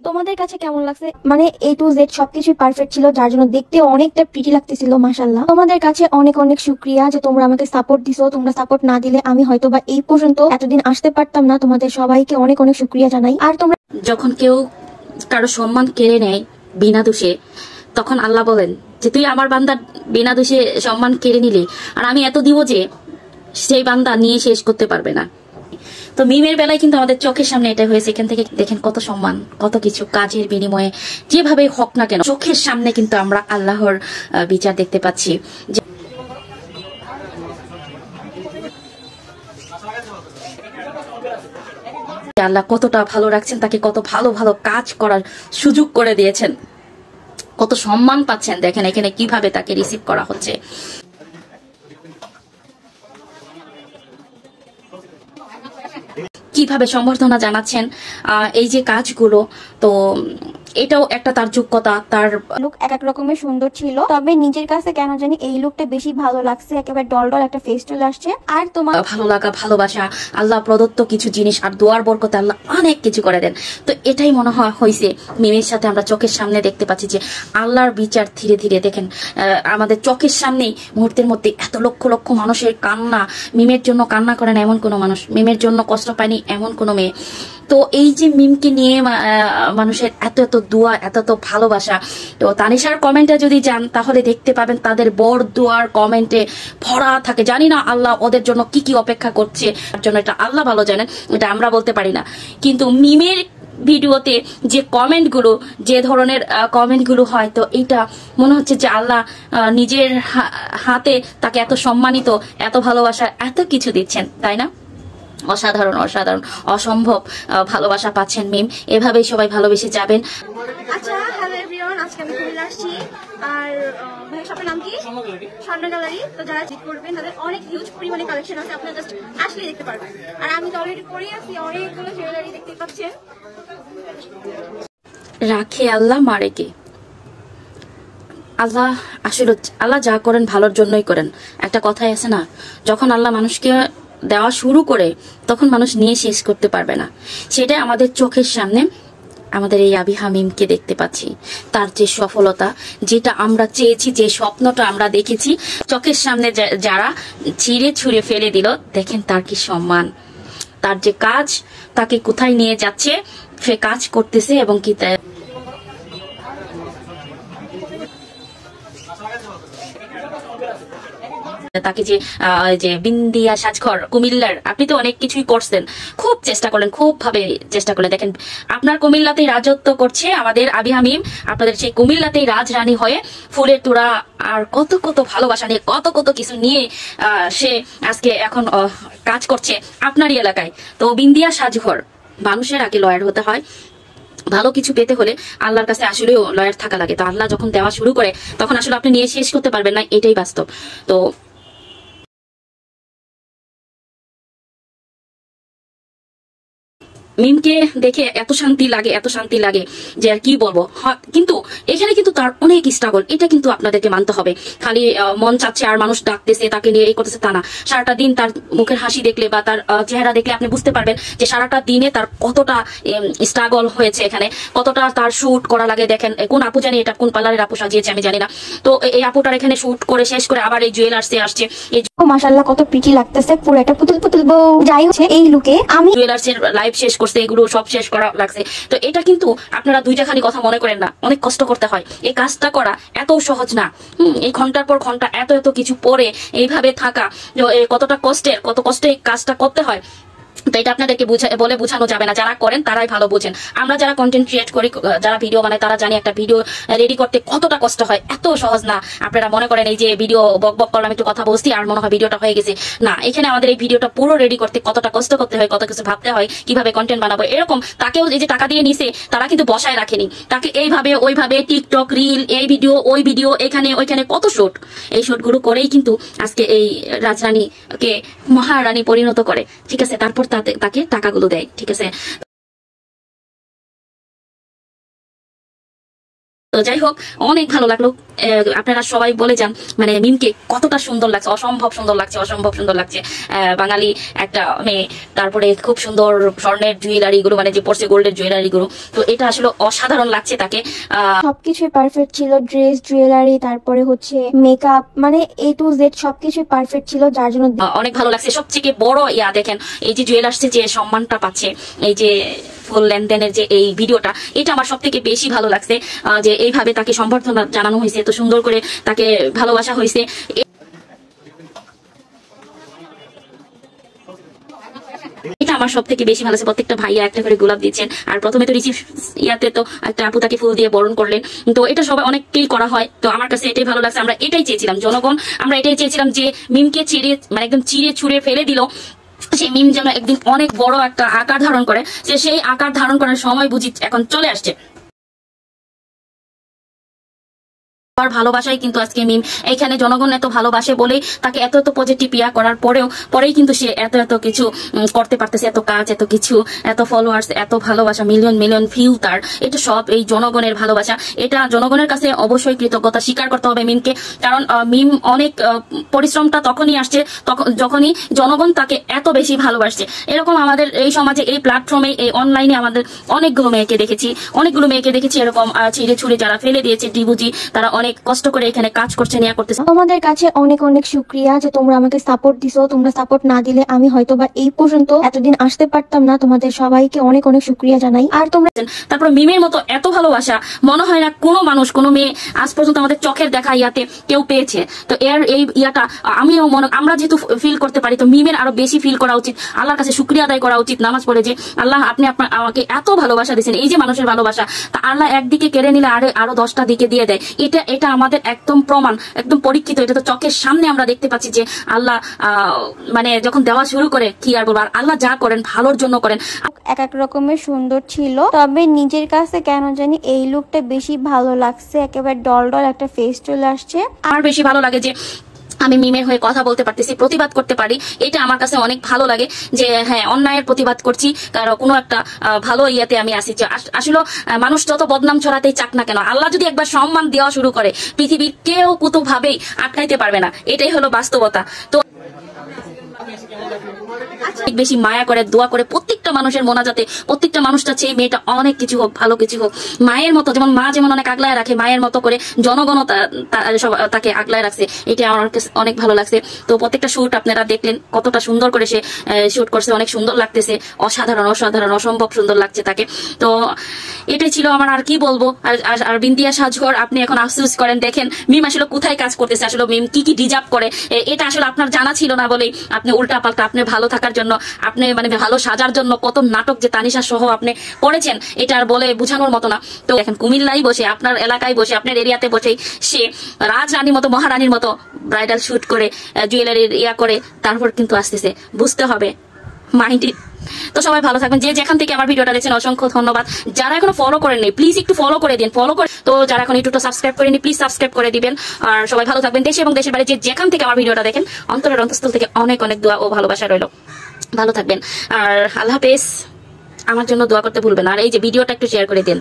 তোমাদের কাছে কেমন লাগছে? মানে A to Z সবকিছু পারফেক্ট ছিল, যার জন্য দেখতে অনেকটা প্রিটি লাগতেছিল। মাশাআল্লাহ, তোমাদের কাছে অনেক অনেক শুকরিয়া যে তোমরা আমাকে সাপোর্ট দিছো। তোমরা সাপোর্ট না দিলে আমি হয়তো বা এই পর্যন্ত এতদিন আসতে পারতাম না। তোমাদের সবাইকে অনেক অনেক শুকরিয়া জানাই। আর তোমরা যখন কেউ কারো সম্মান কেড়ে নেয় বিনা দোষে, তখন আল্লাহ বলেন যে তুই আমার বান্দার বিনা দোষে সম্মান কেড়ে নিলি, আর আমি এত দিব যে সেই বান্দা নিয়ে শেষ করতে পারবে না। তো মিমের বেলায় কিন্তু আমাদের চোখের সামনে এটা হয়েছে। এখান থেকে দেখেন কত সম্মান, কত কিছু কাজের বিনিময়ে যেভাবে হোক না কেন চোখের সামনে কিন্তু আমরা আল্লাহর বিচার দেখতে পাচ্ছি। আল্লাহ কতটা ভালো রাখছেন, তাকে কত ভালো ভালো কাজ করার সুযোগ করে দিয়েছেন, কত সম্মান পাচ্ছেন। দেখেন এখানে কিভাবে তাকে রিসিভ করা হচ্ছে, কিভাবে সম্বর্ধনা জানাচ্ছেন। এই যে কাজগুলো, তো এটাও একটা তার যোগ্যতা। তার লুক এক এক রকমের সুন্দর ছিল, তবে নিজের কাছে কেন জানি এই লুকটা বেশি ভালো লাগছে। একেবারে ডল ডল একটা ফেস চলে আসছে। আর তোমার ভালো লাগা, ভালোবাসা, আল্লাহ প্রদত্ত কিছু জিনিস আর দোয়ার বরকতে আল্লাহ অনেক কিছু করে দেন। তো এটাই মনে হয় হয়েছে মিমের সাথে। আমরা চোখের সামনে দেখতে পাচ্ছি যে আল্লাহর বিচার ধীরে ধীরে দেখেন আমাদের চোখের সামনেই মুহূর্তের মধ্যে এত লক্ষ লক্ষ মানুষের কান্না। মিমের জন্য কান্না করেন এমন কোনো মানুষ, মিমের জন্য কষ্ট পায়নি এমন কোনো মেয়ে। তো এই যে মিমকে নিয়ে মানুষের এত এত দোয়া, এত এত ভালোবাসা। তো তানিশার কমেন্টে যদি যান তাহলে দেখতে পাবেন তাদের বর দোয়ার কমেন্টে ভরা থাকে। জানি না আল্লাহ ওদের জন্য কি কি অপেক্ষা করছে, তার জন্য এটা আল্লাহ ভালো জানেন, এটা আমরা বলতে পারি না। কিন্তু মিমের ভিডিওতে যে কমেন্টগুলো, যে ধরনের কমেন্টগুলো হয়, তো এটা মনে হচ্ছে যে আল্লাহ নিজের হাতে তাকে এত সম্মানিত, এত ভালোবাসা, এত কিছু দিচ্ছেন, তাই না? অসাধারণ অসাধারণ অসম্ভব ভালোবাসা পাচ্ছেন মিম। এভাবেই সবাই ভালোবেসে যাবেন। আচ্ছা, হ্যালো এভরিওয়ান, আজকে আমি কুমিল্লা আসছি। আর ভাই শপের নাম কি? স্বর্ণ গ্যালারি। তো যারা চেক করবেন তাদের অনেক হিউজ পরিমাণে কালেকশন আছে, আপনারা জাস্ট আসলে দেখতে পারবেন। আর আমি তো অলরেডি পরে আছি অনেকগুলো জুয়েলারি, দেখতে পাচ্ছেন। রাখে আল্লাহ, মারে কে? আল্লাহ আসলে আল্লাহ যা করেন ভালোর জন্যই করেন। একটা কথাই আছে না, যখন আল্লাহ মানুষকে দেওয়া শুরু করে তখন মানুষ নিয়ে শেষ করতে পারবে না। সেটা আমাদের চোখের সামনে আমাদের এই আবিহা মিমকে দেখতে পাচ্ছি। তার যে সফলতা, যেটা আমরা চেয়েছি, যে স্বপ্নটা আমরা দেখেছি, চোখের সামনে যারা ছিঁড়ে ছুঁড়ে ফেলে দিল, দেখেন তার কি সম্মান, তার যে কাজ, তাকে কোথায় নিয়ে যাচ্ছে, সে কাজ করতেছে এবং কি তাকে যে বিন্দিয়া সাজঘর কুমিল্লার, আপনি তো অনেক কিছুই করছেন, খুব চেষ্টা করলেন, খুব ভাবে চেষ্টা করলেন। দেখেন আপনার কুমিল্লাতেই রাজত্ব করছে আমাদের আবিহা মিম, আপনাদের সেই কুমিল্লাতেই রাজরানী হয়ে ফুলের তোড়া আর কত কত ভালোবাসা নিয়ে, কত কত কিছু নিয়ে সে আজকে এখন কাজ করছে আপনারই এলাকায়। তো বিন্দিয়া সাজঘর, মানুষের আগে লয়ার হতে হয়। ভালো কিছু পেতে হলে আল্লাহর কাছে আসলেও লয়ার থাকা লাগে। তো আল্লাহ যখন দেওয়া শুরু করে তখন আসলে আপনি নিয়ে শেষ করতে পারবেন না, এটাই বাস্তব। তো মিমকে দেখে এত শান্তি লাগে, এত শান্তি লাগে যে আর কি বলবো। কিন্তু এখানে কিন্তু তার অনেক স্ট্রাগল, এটা কিন্তু আপনাদেরকে মানতে হবে। খালি মন চাচ্ছে আর মানুষ ডাকতেছে, তাকে নিয়ে এই করতেছে, তা না। সারাটা দিন তার মুখের হাসি দেখলে বা তার চেহারা দেখলে আপনি বুঝতে পারবেন যে সারাটা দিনে তার কতটা স্ট্রাগল হয়েছে, এখানে কতটা তার শুট করা লাগে। দেখেন কোন আপু জানি, এটা কোন পার্লারের আপু সাজিয়েছে আমি জানি না। তো এই আপুটার এখানে শুট করে শেষ করে আবার এই জুয়েলার্সে আসছে। মাশাআল্লাহ, কত প্রিটি লাগতেছে, পুরো একটা পুতুল পুতুল বউ। যাই হচ্ছে এই লুকে আমি জুয়েলার্সের লাইভ শেষ করছে, এগুলো সব শেষ করা লাগছে। তো এটা কিন্তু আপনারা দুইটা খালি কথা মনে করেন না, অনেক কষ্ট করতে হয়। এই কাজটা করা এত সহজ না। এই ঘন্টার পর ঘন্টা এত এত কিছু পরে এইভাবে থাকা, কতটা কষ্টের, কত কষ্টে কাজটা করতে হয়। তো এটা আপনাদেরকে বলে বোঝানো যাবে না, যারা করেন তারাই ভালো বোঝেন। আমরা যারা কন্টেন্ট ক্রিয়েট করি, যারা ভিডিও বানাই, তারা জানি একটা ভিডিও রেডি করতে কতটা কষ্ট হয়, এত সহজ না। আপনারা মনে করেন এই যে ভিডিও বক বক করলাম, একটু কথা বলছি আর মনে হয় ভিডিওটা হয়ে গেছে, না। এখানে আমাদের এই ভিডিওটা পুরো রেডি করতে কতটা কষ্ট করতে হয়, কত কিছু ভাবতে হয়, কিভাবে কন্টেন্ট বানাবো। এরকম তাকেও এই যে টাকা দিয়ে নিছে, তারা কিন্তু বসায় রাখেনি, তাকে এইভাবে ওইভাবে টিকটক রিল, এই ভিডিও ওই ভিডিও, এখানে ওইখানে কত শুট, এই শুটগুলো করেই কিন্তু আজকে এই রাজরানীকে মহারানী পরিণত করে, ঠিক আছে। তারপর তাকে টাকাগুলো দেয়, ঠিক আছে। যাই হোক, অনেক ভালো লাগলো। আপনারা সবাই বলে যান মানে মিমকে কতটা সুন্দর লাগছে, অসম্ভব সুন্দর লাগছে, অসম্ভব সুন্দর লাগছে। বাঙালি একটা মেয়ে, তারপরে খুব সুন্দর স্বর্ণের জুয়েলারি গুলো, মানে যে পড়ছে গোল্ডের জুয়েলারি গুলো, তো এটা আসলে অসাধারণ লাগছে তাকে। সবকিছুই পারফেক্ট ছিল, ড্রেস, জুয়েলারি, তারপরে হচ্ছে মেকআপ, মানে A to Z সবকিছুই পারফেক্ট ছিল, যার জন্য অনেক ভালো লাগছে। সবথেকে বড় দেখেন, এই যে জুয়েলার্সে যে সম্মানটা পাচ্ছে, এই যে ফুল লেনদেনের যে এই ভিডিওটা, এটা আমার সব থেকে বেশি ভালো লাগছে, যে এইভাবে তাকে সম্বর্ধনা জানানো হয়েছে, তো সুন্দর করে তাকে ভালোবাসা হয়েছে। এটা আমার সব থেকে বেশি ভালো লাগছে। প্রত্যেকটা ভাইয়া একটা করে গোলাপ দিচ্ছেন, আর প্রথমে তো রিসিভ ইয়াতে তো একটা আপু তাকে ফুল দিয়ে বরণ করলেন, তো এটা সবাই অনেককেই করা হয়, তো আমার কাছে এটাই ভালো লাগছে। আমরা এটাই চেয়েছিলাম, জনগণ আমরা এটাই চেয়েছিলাম যে মিমকে চিড়ে, মানে একদম চিড়ে ছুঁড়ে ফেলে দিল, সেই মিম যেন একদিন অনেক বড় একটা আকার ধারণ করে, সেই আকার ধারণ করার সময় বুঝি এখন চলে আসছে। ভালোবাসাই কিন্তু আজকে মিম এখানে জনগণ এত ভালোবাসে বলেই তাকে এত এত পজিটিভ করার পরেই কিন্তু সে এত এত কিছু করতে পারতেছে, এত কাজ, এত কিছু, এত ফলোয়ার্স, এত ভালোবাসা, মিলিয়ন মিলিয়ন ভিউ তার, এটা সব এই জনগণের ভালোবাসা। এটা জনগণের কাছে অবশ্যই কৃতজ্ঞতা স্বীকার করতে হবে মিমকে, কারণ মিম অনেক পরিশ্রমটা তখনই আসছে যখনই জনগণ তাকে এত বেশি ভালোবাসছে। এরকম আমাদের এই সমাজে, এই প্ল্যাটফর্মে, এই অনলাইনে আমাদের অনেকগুলো মেয়েকে দেখেছি এরকম ছিঁড়ে ছুঁড়ে যারা ফেলে দিয়েছে ডিবুজি, তারা অনেক কষ্ট করে এখানে কাজ করছে, নিয়ে করতেছে। তোমাদের কাছে অনেক অনেক শুক্রিয়া যে তোমরা আমাকে সাপোর্ট দিছো। তোমরা সাপোর্ট না দিলে আমি হয়তো বা এই পর্যন্ত এতদিন আসতে পারতাম না। তোমাদের সবাইকে অনেক অনেক শুক্রিয়া জানাই। আর তোমরা তারপর মিমের মতো এত ভালোবাসা মনে হয় না কোনো মানুষ, কোনো মেয়ে আজ পর্যন্ত আমাদের চোখের দেখা ইয়াতে কেউ পেয়েছে। তো এই ইয়াটা আমিও আমরা যেহেতু ফিল করতে পারি, তো মিমের আরো বেশি ফিল করা উচিত, আল্লাহর কাছে শুক্রিয়া আদায় করা উচিত নামাজ পড়ে, যে আল্লাহ আপনি আমাকে এত ভালোবাসা দিয়েছেন। এই যে মানুষের ভালোবাসা, তা আল্লাহ একদিকে কেড়ে নিলে আরো 10টা দিকে দিয়ে দেয়। এটা আমাদের একদম প্রমাণ, একদম পরীক্ষিত। এটা তো চোখের সামনে আমরা দেখতে পাচ্ছি যে আল্লাহ মানে যখন দেওয়া শুরু করে, কি আর বলবো, আর আল্লাহ যা করেন ভালোর জন্য করেন। এক এক রকমের সুন্দর ছিল, তবে নিজের কাছে কেন জানি এই লুকটা বেশি ভালো লাগছে। একেবারে ডল ডল একটা ফেস চলে আসছে। আমার বেশি ভালো লাগে যে আমি মিমের হয়ে কথা বলতে পারতেছি, প্রতিবাদ করতে পারি, এটা আমার কাছে অনেক ভালো লাগে। যে হ্যাঁ, অন্যায়ের প্রতিবাদ করছি, কারণ কোনো একটা ভালো ইয়াতে আমি আসি। যে আসলে মানুষ যত বদনাম ছড়াতেই চাক না কেন, আল্লাহ যদি একবার সম্মান দেওয়া শুরু করে, পৃথিবীর কেউ কুতো ভাবেই আটকাইতে পারবে না। এটাই হলো বাস্তবতা। তো বেশি মায়া করে, দোয়া করে প্রত্যেকটা মানুষের মোনাজাতে, প্রত্যেকটা মানুষটা চেয়ে মেয়েটা অনেক কিছু হোক, ভালো কিছু হোক। মায়ের মতো, যেমন মা যেমন অনেক আগলায় রাখে, মায়ের মতো করে জনগণও তাকে আগলায় রাখছে, এটা আমার অনেক ভালো লাগছে। তো প্রত্যেকটা শুট আপনারা দেখলেন কতটা সুন্দর করে সে শুট করছে, অনেক সুন্দর লাগতেছে, অসাধারণ অসাধারণ অসম্ভব সুন্দর লাগছে তাকে। তো এটাই ছিল আমার, আর কি বলবো। আর বিন্দিয়া সাজঘর আপনি এখন আফসোস করেন, দেখেন মিম আসলে কোথায় কাজ করতেছে, আসলে মিম কি কি ডিজার্ভ করে, এটা আসলে আপনার জানা ছিল না বলেই আপনি উল্টা পাল্টা, আপনি ভালো থাকার জন্য, আপনি মানে ভালো সাজার জন্য কত নাটক যে তানিশা সহ আপনি করেছেন, এটা আর বলে বোঝানোর মতো না। তো দেখেন কুমিল্লায় বসে, আপনার এলাকায় বসে, আপনার এরিয়াতে বসে সে রাজরানীর মতো, মহারানীর মতো ব্রাইডাল শুট করে, জুয়েলারির করে, তারপর কিন্তু আসতেছে। বুঝতে হবে মাইন্ড। তো সবাই ভালো থাকবেন, যে যেখান থেকে আমার ভিডিওটা দেখছেন অসংখ্য ধন্যবাদ। যারা এখনো ফলো করেননি প্লিজ একটু ফলো করে দিন, তো যারা এখন ইউটিউবটা সাবস্ক্রাইব করেনি প্লিজ সাবস্ক্রাইব করে দিবেন। আর সবাই ভালো থাকবেন, দেশে এবং দেশের বাইরে যে যেখান থেকে আমার ভিডিওটা দেখেন, অন্তরের অন্তঃস্থল থেকে অনেক অনেক দোয়া ও ভালোবাসা রইল। ভালো থাকবেন, আর আল্লাহ হাফেজ। আমার জন্য দোয়া করতে ভুলবেন, আর এই যে ভিডিওটা একটু শেয়ার করে দিন।